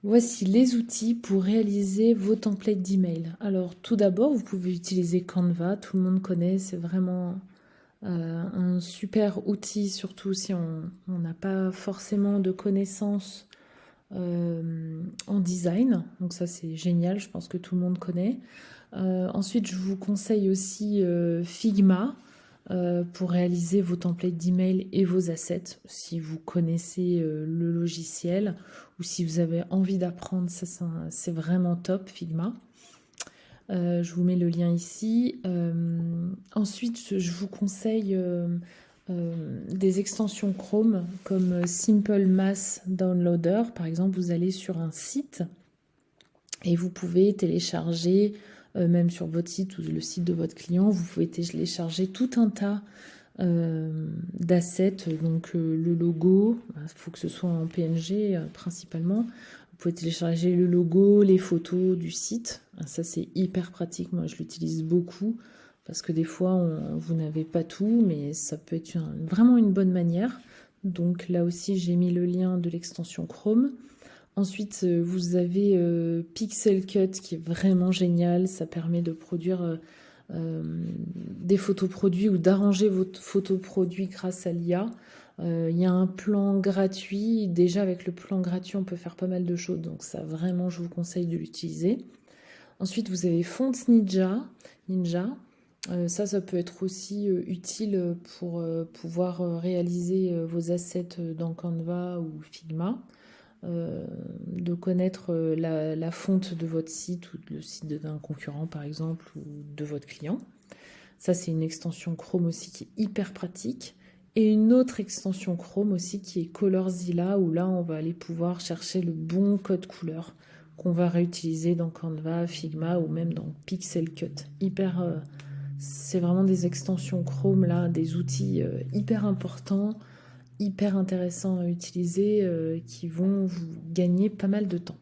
Voici les outils pour réaliser vos templates d'email. Alors tout d'abord, vous pouvez utiliser Canva, tout le monde connaît, c'est vraiment un super outil, surtout si on n'a pas forcément de connaissances en design. Donc ça c'est génial, je pense que tout le monde connaît. Ensuite, je vous conseille aussi Figma pour réaliser vos templates d'email et vos assets. Si vous connaissez le logiciel ou si vous avez envie d'apprendre, ça c'est vraiment top, Figma. Je vous mets le lien ici. Ensuite, je vous conseille des extensions Chrome comme Simple Mass Downloader. Par exemple, vous allez sur un site et vous pouvez télécharger, même sur votre site ou le site de votre client, vous pouvez télécharger tout un tas d'assets, donc le logo, il faut que ce soit en PNG principalement. Vous pouvez télécharger le logo, les photos du site. Ça c'est hyper pratique, moi je l'utilise beaucoup parce que des fois vous n'avez pas tout, mais ça peut être vraiment une bonne manière. Donc là aussi j'ai mis le lien de l'extension Chrome. Ensuite, vous avez Pixel Cut qui est vraiment génial. Ça permet de produire des photos produits ou d'arranger votre photo produit grâce à l'IA. Il y a un plan gratuit. Déjà, avec le plan gratuit, on peut faire pas mal de choses. Donc ça, vraiment, je vous conseille de l'utiliser. Ensuite, vous avez Fonts Ninja. Ça peut être aussi utile pour pouvoir réaliser vos assets dans Canva ou Figma. De connaître la fonte de votre site ou le site d'un concurrent par exemple ou de votre client. Ça c'est une extension Chrome aussi qui est hyper pratique. Et une autre extension Chrome aussi qui est Colorzilla où là on va aller pouvoir chercher le bon code couleur qu'on va réutiliser dans Canva, Figma ou même dans Pixel Cut. C'est vraiment des extensions Chrome là, des outils hyper importants, hyper intéressants à utiliser qui vont vous gagner pas mal de temps.